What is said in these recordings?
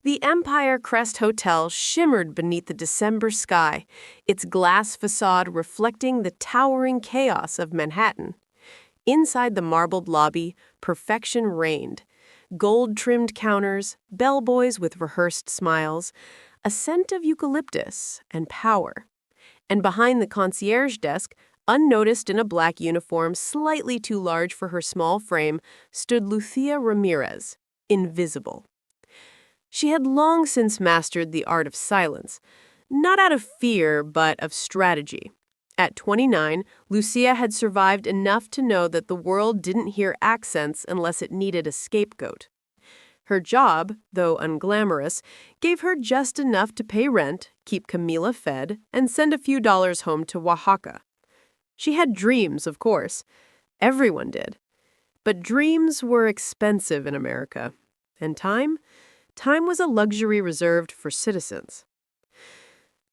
The Empire Crest Hotel shimmered beneath the December sky, its glass facade reflecting the towering chaos of Manhattan. Inside the marbled lobby, perfection reigned. Gold-trimmed counters, bellboys with rehearsed smiles, a scent of eucalyptus and power. And behind the concierge desk, unnoticed in a black uniform slightly too large for her small frame, stood Lucia Ramirez, invisible. She had long since mastered the art of silence, not out of fear, but of strategy. At 29, Lucia had survived enough to know that the world didn't hear accents unless it needed a scapegoat. Her job, though unglamorous, gave her just enough to pay rent, keep Camila fed, and send a few dollars home to Oaxaca. She had dreams, of course. Everyone did. But dreams were expensive in America. And time was a luxury reserved for citizens.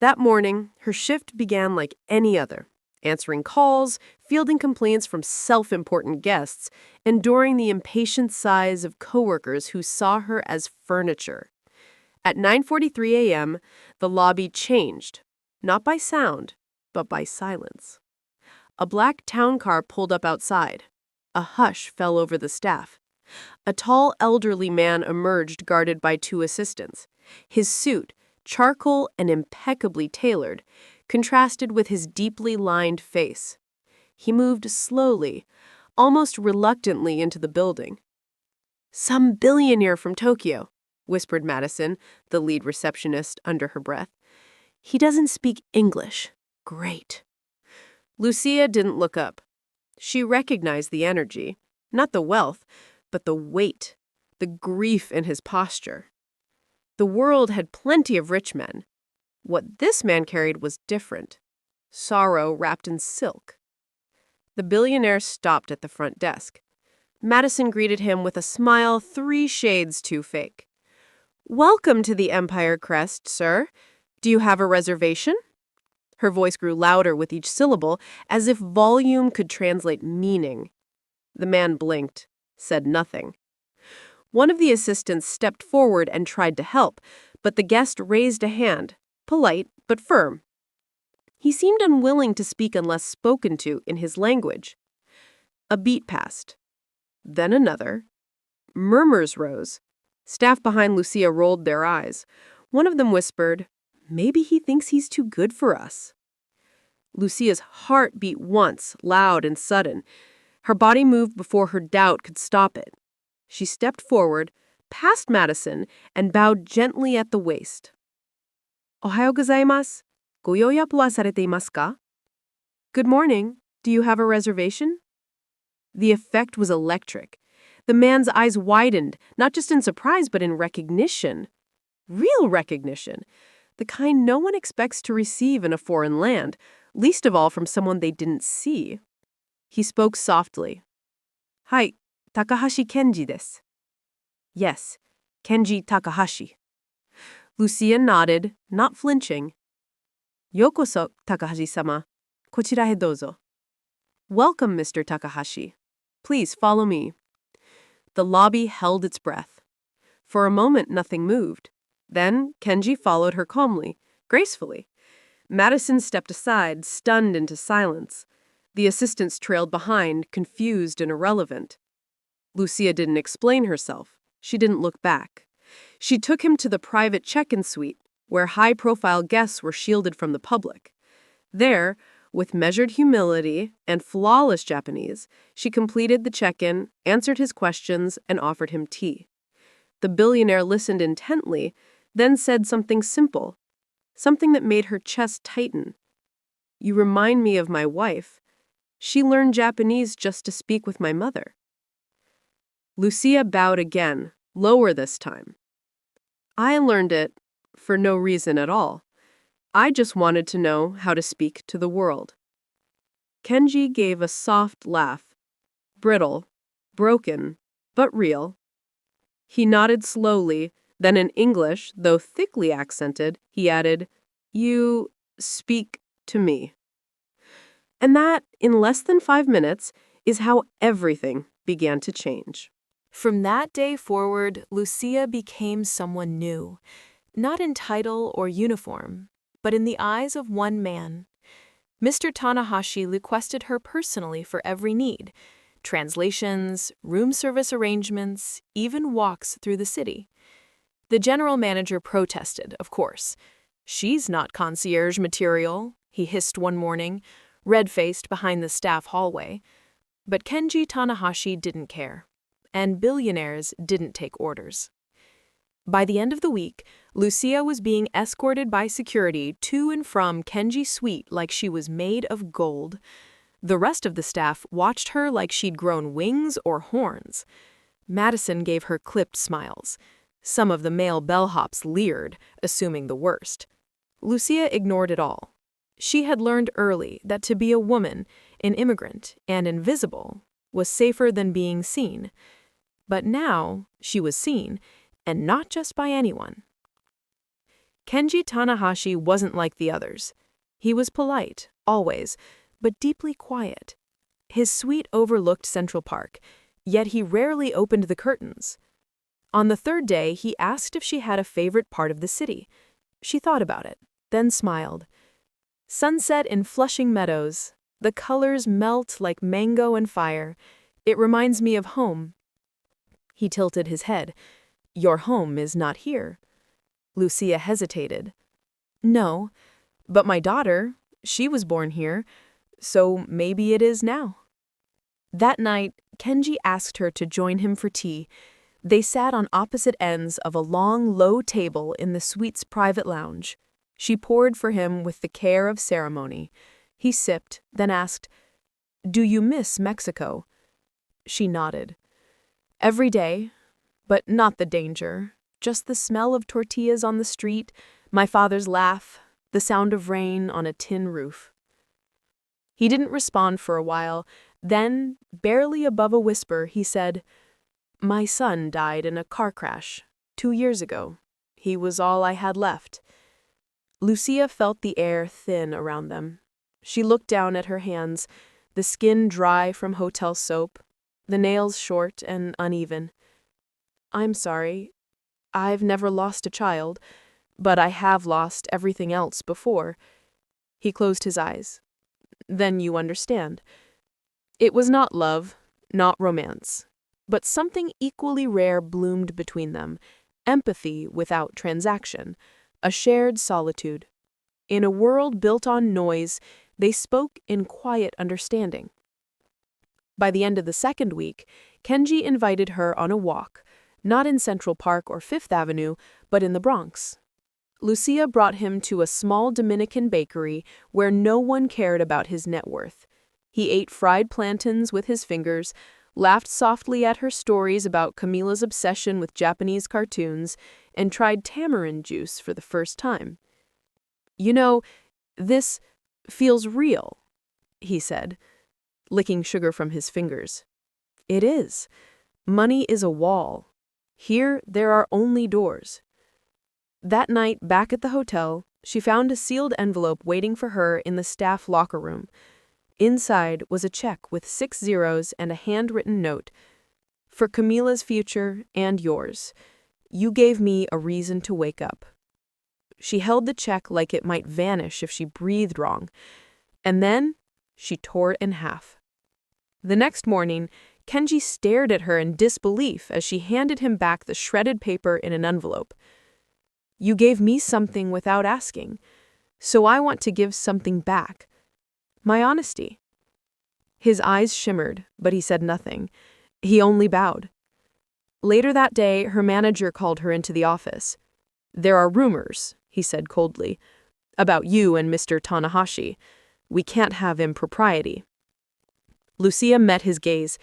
That morning, her shift began like any other, answering calls, fielding complaints from self-important guests, enduring the impatient sighs of coworkers who saw her as furniture. At 9:43 a.m., the lobby changed, not by sound, but by silence. A black town car pulled up outside. A hush fell over the staff. A tall, elderly man emerged guarded by two assistants. His suit, charcoal and impeccably tailored, contrasted with his deeply lined face. He moved slowly, almost reluctantly into the building. "Some billionaire from Tokyo," whispered Madison, the lead receptionist, under her breath. "He doesn't speak English. Great." Lucia didn't look up. She recognized the energy, not the wealth, but the weight, the grief in his posture. The world had plenty of rich men. What this man carried was different. Sorrow wrapped in silk. The billionaire stopped at the front desk. Madison greeted him with a smile 3 shades too fake. "Welcome to the Empire Crest, sir. Do you have a reservation?" Her voice grew louder with each syllable, as if volume could translate meaning. The man blinked, said nothing. One of the assistants stepped forward and tried to help, but the guest raised a hand, polite but firm. He seemed unwilling to speak unless spoken to in his language. A beat passed. Then another. Murmurs rose. Staff behind Lucia rolled their eyes. One of them whispered, "Maybe he thinks he's too good for us." Lucia's heart beat once, loud and sudden. Her body moved before her doubt could stop it. She stepped forward, past Madison, and bowed gently at the waist. "Ohayo gozaimasu. Go yoyaku wa sarete imasu ka?" "Good morning. Do you have a reservation?" The effect was electric. The man's eyes widened, not just in surprise, but in recognition. Real recognition. The kind no one expects to receive in a foreign land, least of all from someone they didn't see. He spoke softly. "Hai, Takahashi Kenji desu." "Yes, Kenji Takahashi." Lucia nodded, not flinching. "Yokoso, Takahashi-sama. Kochira he dozo." "Welcome, Mr. Takahashi. Please follow me." The lobby held its breath. For a moment, nothing moved. Then Kenji followed her calmly, gracefully. Madison stepped aside, stunned into silence. The assistants trailed behind, confused and irrelevant. Lucia didn't explain herself. She didn't look back. She took him to the private check-in suite, where high-profile guests were shielded from the public. There, with measured humility and flawless Japanese, she completed the check-in, answered his questions, and offered him tea. The billionaire listened intently, then said something simple, something that made her chest tighten. "You remind me of my wife. She learned Japanese just to speak with my mother." Lucia bowed again, lower this time. "I learned it for no reason at all. I just wanted to know how to speak to the world." Kenji gave a soft laugh, brittle, broken, but real. He nodded slowly, then in English, though thickly accented, he added, "You speak to me." And that, in less than 5 minutes, is how everything began to change. From that day forward, Lucia became someone new, not in title or uniform, but in the eyes of one man. Mr. Tanahashi requested her personally for every need: translations, room service arrangements, even walks through the city. The general manager protested, of course. "She's not concierge material," he hissed one morning, red-faced behind the staff hallway. But Kenji Tanahashi didn't care, and billionaires didn't take orders. By the end of the week, Lucia was being escorted by security to and from Kenji's suite like she was made of gold. The rest of the staff watched her like she'd grown wings or horns. Madison gave her clipped smiles. Some of the male bellhops leered, assuming the worst. Lucia ignored it all. She had learned early that to be a woman, an immigrant, and invisible was safer than being seen. But now she was seen, and not just by anyone. Kenji Tanahashi wasn't like the others. He was polite, always, but deeply quiet. His suite overlooked Central Park, yet he rarely opened the curtains. On the third day, he asked if she had a favorite part of the city. She thought about it, then smiled. "Sunset in Flushing Meadows. The colors melt like mango and fire. It reminds me of home." He tilted his head. "Your home is not here." Lucia hesitated. "No, but my daughter, she was born here, so maybe it is now." That night, Kenji asked her to join him for tea. They sat on opposite ends of a long, low table in the suite's private lounge. She poured for him with the care of ceremony. He sipped, then asked, "Do you miss Mexico?" She nodded. "Every day, but not the danger. Just the smell of tortillas on the street, my father's laugh, the sound of rain on a tin roof." He didn't respond for a while. Then, barely above a whisper, he said, "My son died in a car crash 2 years ago. He was all I had left." Lucia felt the air thin around them. She looked down at her hands, the skin dry from hotel soap, the nails short and uneven. "I'm sorry. I've never lost a child, but I have lost everything else before." He closed his eyes. "Then you understand." It was not love, not romance, but something equally rare bloomed between them: empathy without transaction, a shared solitude. In a world built on noise, they spoke in quiet understanding. By the end of the second week, Kenji invited her on a walk, not in Central Park or Fifth Avenue, but in the Bronx. Lucia brought him to a small Dominican bakery where no one cared about his net worth. He ate fried plantains with his fingers, laughed softly at her stories about Camila's obsession with Japanese cartoons, and tried tamarind juice for the first time. "You know, this feels real," he said, licking sugar from his fingers. "It is. Money is a wall. Here, there are only doors." That night, back at the hotel, she found a sealed envelope waiting for her in the staff locker room. Inside was a check with 6 zeros and a handwritten note. "For Camila's future and yours. You gave me a reason to wake up." She held the check like it might vanish if she breathed wrong. And then she tore it in half. The next morning, Kenji stared at her in disbelief as she handed him back the shredded paper in an envelope. "You gave me something without asking, so I want to give something back. My honesty." His eyes shimmered, but he said nothing. He only bowed. Later that day, her manager called her into the office. "There are rumors," he said coldly, "about you and Mr. Tanahashi. We can't have impropriety." Lucia met his gaze.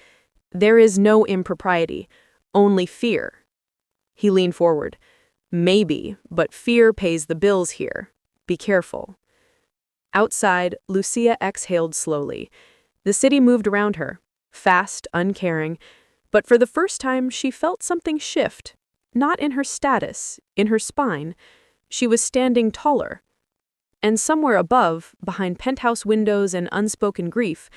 "There is no impropriety, only fear." He leaned forward. "Maybe, but fear pays the bills here. Be careful." Outside, Lucia exhaled slowly. The city moved around her, fast, uncaring, but for the first time she felt something shift, not in her status, in her spine. She was standing taller. And somewhere above, behind penthouse windows and unspoken grief,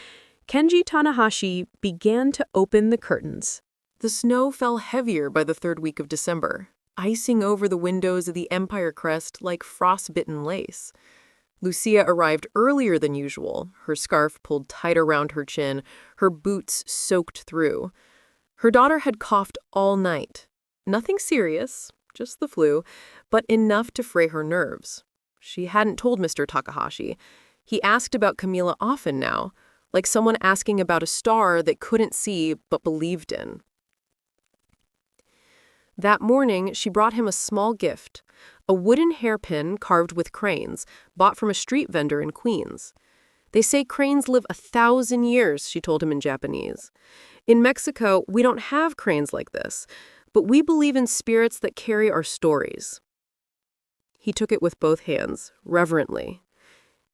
Kenji Tanahashi began to open the curtains. The snow fell heavier by the third week of December, icing over the windows of the Empire Crest like frostbitten lace. Lucia arrived earlier than usual, her scarf pulled tight around her chin, her boots soaked through. Her daughter had coughed all night. Nothing serious, just the flu, but enough to fray her nerves. She hadn't told Mr. Takahashi. He asked about Camila often now, like someone asking about a star that couldn't see but believed in. That morning, she brought him a small gift, a wooden hairpin carved with cranes, bought from a street vendor in Queens. They say cranes live 1,000 years, she told him in Japanese. In Mexico, we don't have cranes like this, but we believe in spirits that carry our stories. He took it with both hands, reverently.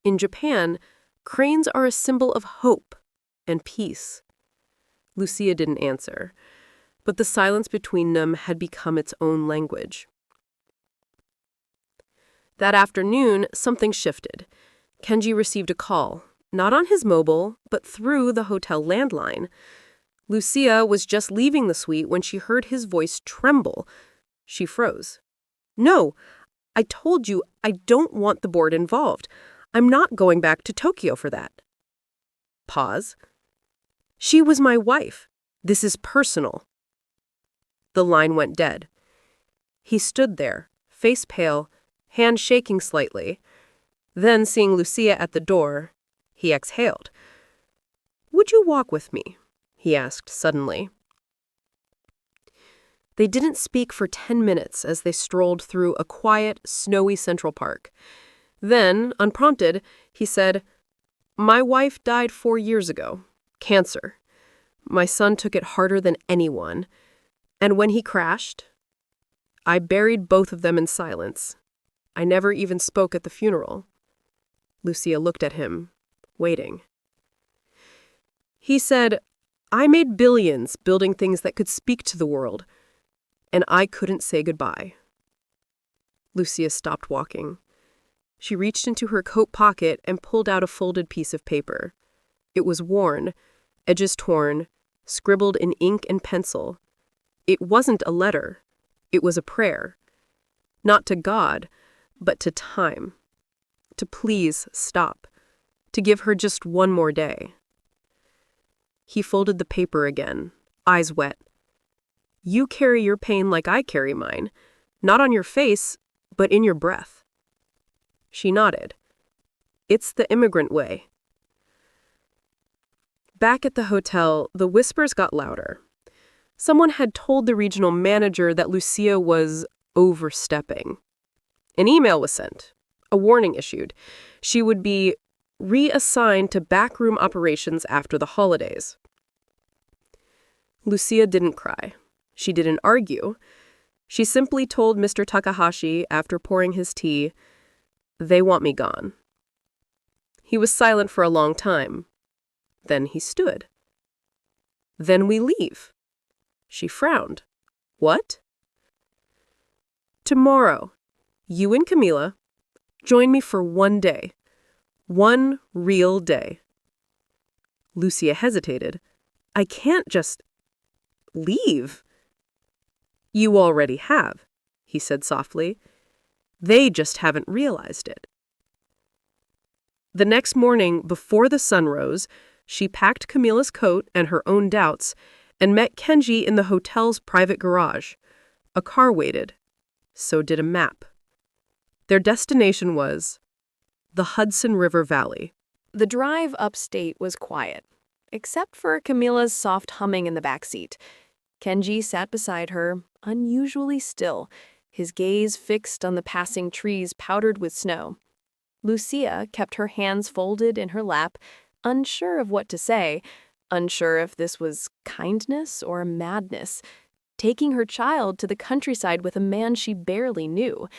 In Japan, cranes are a symbol of hope and peace. Lucia didn't answer, but the silence between them had become its own language. That afternoon, something shifted. Kenji received a call, not on his mobile, but through the hotel landline. Lucia was just leaving the suite when she heard his voice tremble. She froze. "No, I told you I don't want the board involved. I'm not going back to Tokyo for that." Pause. "She was my wife. This is personal." The line went dead. He stood there, face pale, hand shaking slightly. Then, seeing Lucia at the door, he exhaled. "Would you walk with me?" he asked suddenly. They didn't speak for 10 minutes as they strolled through a quiet, snowy Central Park. Then, unprompted, he said, "My wife died 4 years ago. Cancer. My son took it harder than anyone. And when he crashed, I buried both of them in silence. I never even spoke at the funeral." Lucia looked at him, waiting. He said, "I made billions building things that could speak to the world, and I couldn't say goodbye." Lucia stopped walking. She reached into her coat pocket and pulled out a folded piece of paper. It was worn, edges torn, scribbled in ink and pencil. It wasn't a letter. It was a prayer. Not to God, but to time. To please stop. To give her just one more day. He folded the paper again, eyes wet. "You carry your pain like I carry mine. Not on your face, but in your breath." She nodded. "It's the immigrant way." Back at the hotel, the whispers got louder. Someone had told the regional manager that Lucia was overstepping. An email was sent, a warning issued. She would be reassigned to backroom operations after the holidays. Lucia didn't cry. She didn't argue. She simply told Mr. Takahashi after pouring his tea, "They want me gone." He was silent for a long time. Then he stood. "Then we leave." She frowned. "What?" "Tomorrow, you and Camila, join me for one day. One real day." Lucia hesitated. "I can't just leave." "You already have," he said softly. "They just haven't realized it." The next morning, before the sun rose, she packed Camila's coat and her own doubts and met Kenji in the hotel's private garage. A car waited. So did a map. Their destination was the Hudson River Valley. The drive upstate was quiet, except for Camila's soft humming in the backseat. Kenji sat beside her, unusually still, his gaze fixed on the passing trees powdered with snow. Lucia kept her hands folded in her lap, unsure of what to say, unsure if this was kindness or madness, taking her child to the countryside with a man she barely knew.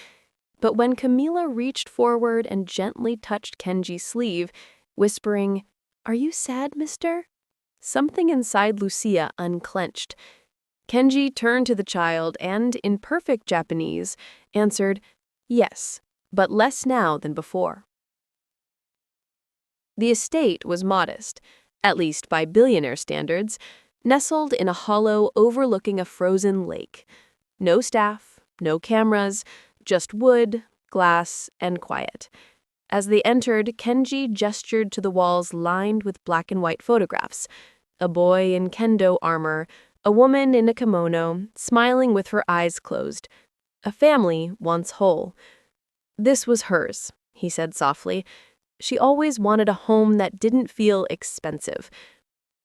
But when Camila reached forward and gently touched Kenji's sleeve, whispering, "Are you sad, mister?" something inside Lucia unclenched. Kenji turned to the child and, in perfect Japanese, answered, "Yes, but less now than before." The estate was modest, at least by billionaire standards. nestled in a hollow overlooking a frozen lake. No staff, no cameras, just wood, glass, and quiet. As they entered, Kenji gestured to the walls lined with black and white photographs. A boy in kendo armor, a woman in a kimono, smiling with her eyes closed. A family once whole. This was hers, he said softly. She always wanted a home that didn't feel expensive.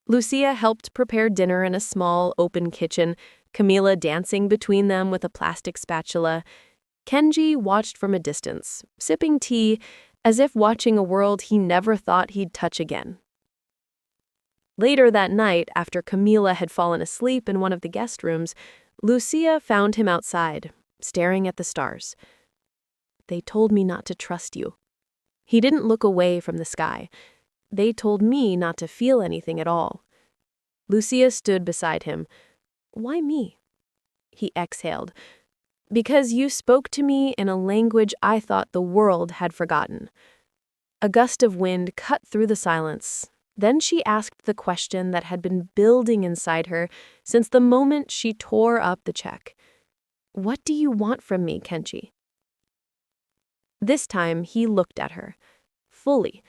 Lucia helped prepare dinner in a small, open kitchen, Camila dancing between them with a plastic spatula. Kenji watched from a distance, sipping tea, as if watching a world he never thought he'd touch again. Later that night, after Camila had fallen asleep in one of the guest rooms, Lucia found him outside, staring at the stars. "They told me not to trust you." He didn't look away from the sky. "They told me not to feel anything at all." Lucia stood beside him. "Why me?" He exhaled. "Because you spoke to me in a language I thought the world had forgotten." A gust of wind cut through the silence. Then she asked the question that had been building inside her since the moment she tore up the check. "What do you want from me, Kenji?" This time he looked at her, fully,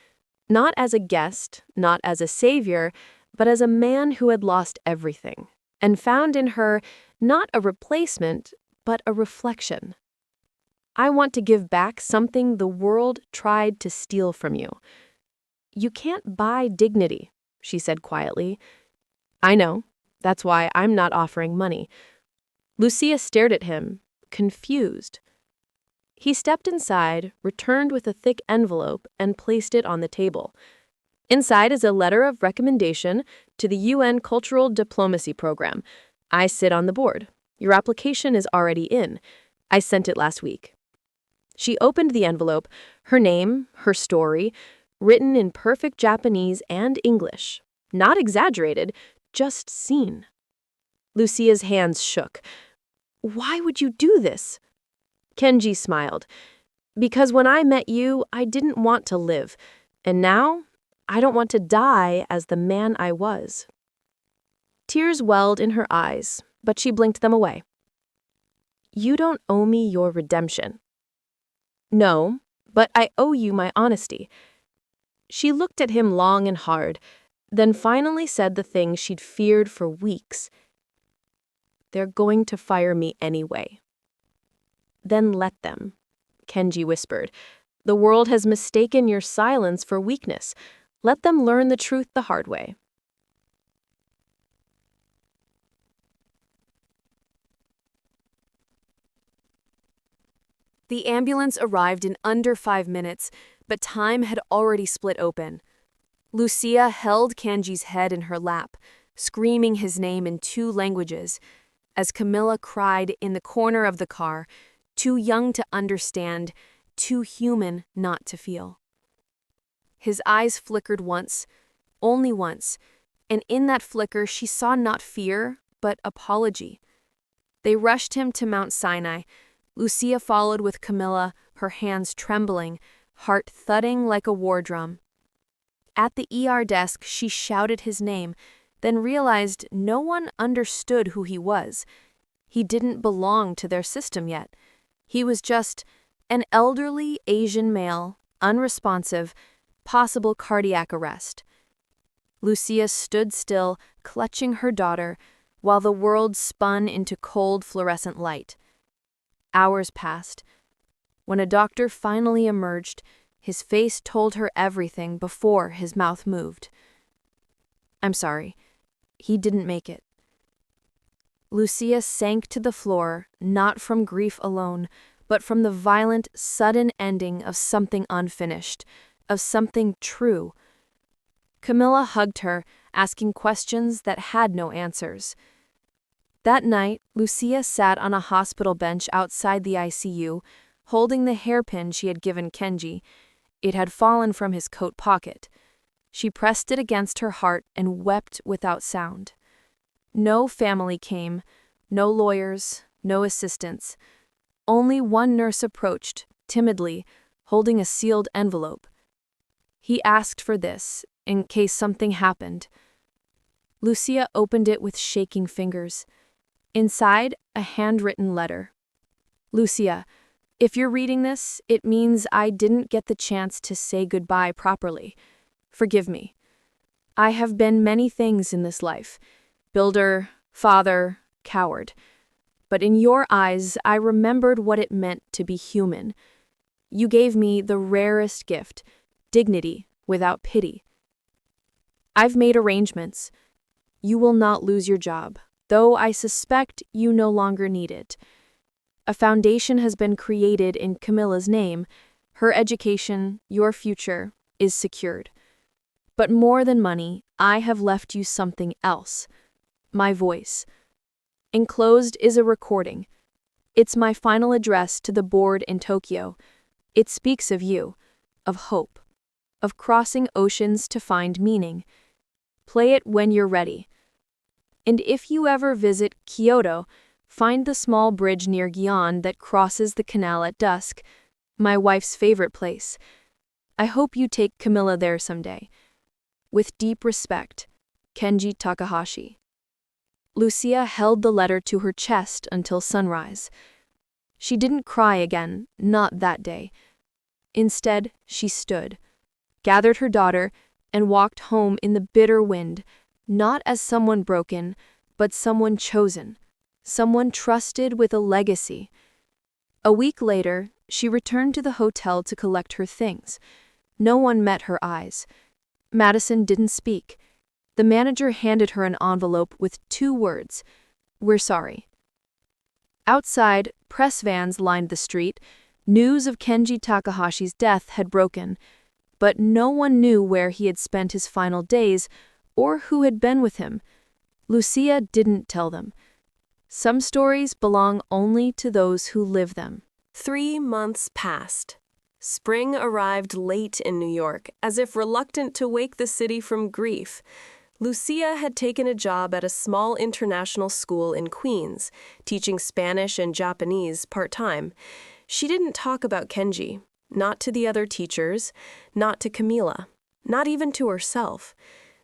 not as a guest, not as a savior, but as a man who had lost everything, and found in her not a replacement, but a reflection. "I want to give back something the world tried to steal from you." "You can't buy dignity," she said quietly. "I know. That's why I'm not offering money." Lucia stared at him, confused. He stepped inside, returned with a thick envelope, and placed it on the table. Inside is a letter of recommendation to the UN Cultural Diplomacy Program. I sit on the board. Your application is already in. I sent it last week. She opened the envelope, her name, her story, written in perfect Japanese and English. Not exaggerated, just seen. Lucia's hands shook. "Why would you do this?" Kenji smiled. "Because when I met you, I didn't want to live. And now, I don't want to die as the man I was." Tears welled in her eyes, but she blinked them away. "You don't owe me your redemption." "No, but I owe you my honesty." She looked at him long and hard, then finally said the thing she'd feared for weeks. "They're going to fire me anyway." "Then let them," Kenji whispered. "The world has mistaken your silence for weakness. Let them learn the truth the hard way." The ambulance arrived in under 5 minutes, but time had already split open. Lucia held Kenji's head in her lap, screaming his name in 2 languages, as Camilla cried in the corner of the car, too young to understand, too human not to feel. His eyes flickered once, only once, and in that flicker she saw not fear, but apology. They rushed him to Mount Sinai. Lucia followed with Camilla, her hands trembling, heart thudding like a war drum. At the ER desk, she shouted his name, then realized no one understood who he was. He didn't belong to their system yet. He was just an elderly Asian male, unresponsive, possible cardiac arrest. Lucia stood still, clutching her daughter, while the world spun into cold fluorescent light. Hours passed. When a doctor finally emerged, his face told her everything before his mouth moved. "I'm sorry. He didn't make it." Lucia sank to the floor, not from grief alone, but from the violent, sudden ending of something unfinished, of something true. Camilla hugged her, asking questions that had no answers. That night, Lucia sat on a hospital bench outside the ICU, holding the hairpin she had given Kenji. It had fallen from his coat pocket. She pressed it against her heart and wept without sound. No family came, no lawyers, no assistants. Only one nurse approached, timidly, holding a sealed envelope. He asked for this, in case something happened. Lucia opened it with shaking fingers. Inside, a handwritten letter. Lucia, if you're reading this, it means I didn't get the chance to say goodbye properly. Forgive me. I have been many things in this life. Builder, father, coward. But in your eyes, I remembered what it meant to be human. You gave me the rarest gift, dignity without pity. I've made arrangements. You will not lose your job, though I suspect you no longer need it. A foundation has been created in Camilla's name. Her education, your future, is secured. But more than money, I have left you something else. My voice. Enclosed is a recording. It's my final address to the board in Tokyo. It speaks of you, of hope, of crossing oceans to find meaning. Play it when you're ready. And if you ever visit Kyoto, find the small bridge near Gion that crosses the canal at dusk, my wife's favorite place. I hope you take Camilla there someday. With deep respect, Kenji Takahashi. Lucia held the letter to her chest until sunrise. She didn't cry again, not that day. Instead, she stood, gathered her daughter, and walked home in the bitter wind, not as someone broken, but someone chosen, someone trusted with a legacy. A week later, she returned to the hotel to collect her things. No one met her eyes. Madison didn't speak. The manager handed her an envelope with 2 words, "We're sorry." Outside, press vans lined the street. News of Kenji Takahashi's death had broken, but no one knew where he had spent his final days or who had been with him. Lucia didn't tell them. Some stories belong only to those who live them. 3 months passed. Spring arrived late in New York, as if reluctant to wake the city from grief. Lucia had taken a job at a small international school in Queens, teaching Spanish and Japanese part-time. She didn't talk about Kenji. Not to the other teachers, not to Camila, not even to herself.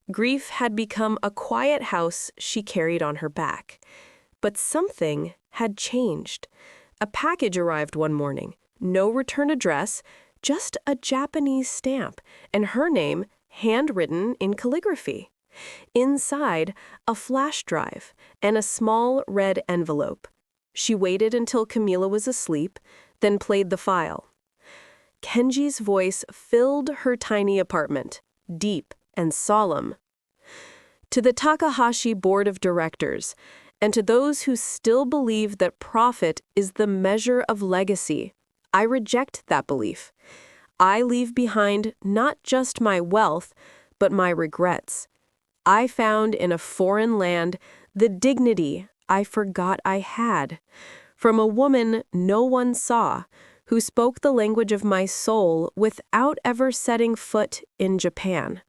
Grief had become a quiet house she carried on her back. But something had changed. A package arrived one morning, no return address, just a Japanese stamp, and her name handwritten in calligraphy. Inside, a flash drive and a small red envelope. She waited until Camila was asleep, then played the file. Kenji's voice filled her tiny apartment, deep and solemn. To the Takahashi Board of Directors, and to those who still believe that profit is the measure of legacy, I reject that belief. I leave behind not just my wealth, but my regrets. I found in a foreign land the dignity I forgot I had, from a woman no one saw, who spoke the language of my soul without ever setting foot in Japan.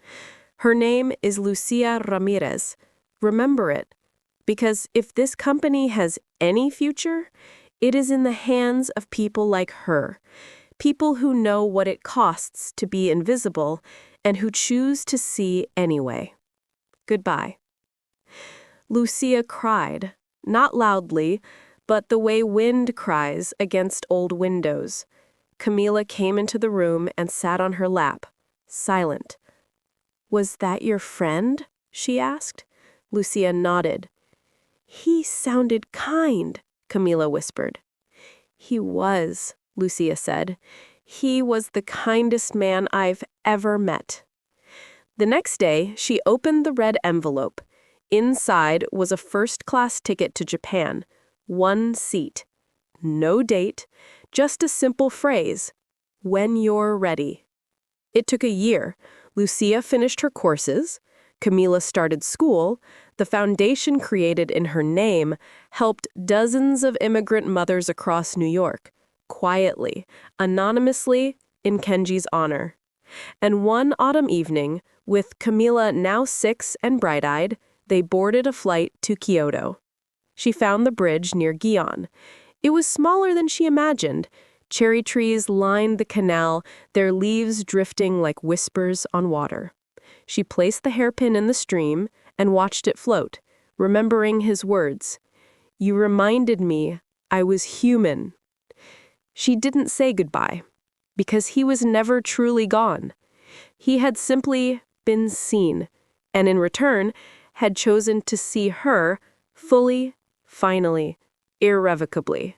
Her name is Lucia Ramirez. Remember it, because if this company has any future, it is in the hands of people like her, people who know what it costs to be invisible and who choose to see anyway. Goodbye. Lucia cried, not loudly, but the way wind cries against old windows. Camila came into the room and sat on her lap, silent. "Was that your friend?" she asked. Lucia nodded. "He sounded kind," Camila whispered. "He was," Lucia said. "He was the kindest man I've ever met." The next day, she opened the red envelope. Inside was a first-class ticket to Japan. 1 seat. No date, just a simple phrase, "When you're ready." It took a year. Lucia finished her courses. Camila started school. The foundation created in her name helped dozens of immigrant mothers across New York, quietly, anonymously, in Kenji's honor. And one autumn evening, with Camila now 6 and bright-eyed, they boarded a flight to Kyoto. She found the bridge near Gion. It was smaller than she imagined. Cherry trees lined the canal, their leaves drifting like whispers on water. She placed the hairpin in the stream and watched it float, remembering his words. "You reminded me I was human." She didn't say goodbye, because he was never truly gone. He had simply been seen, and in return, had chosen to see her fully, finally, irrevocably.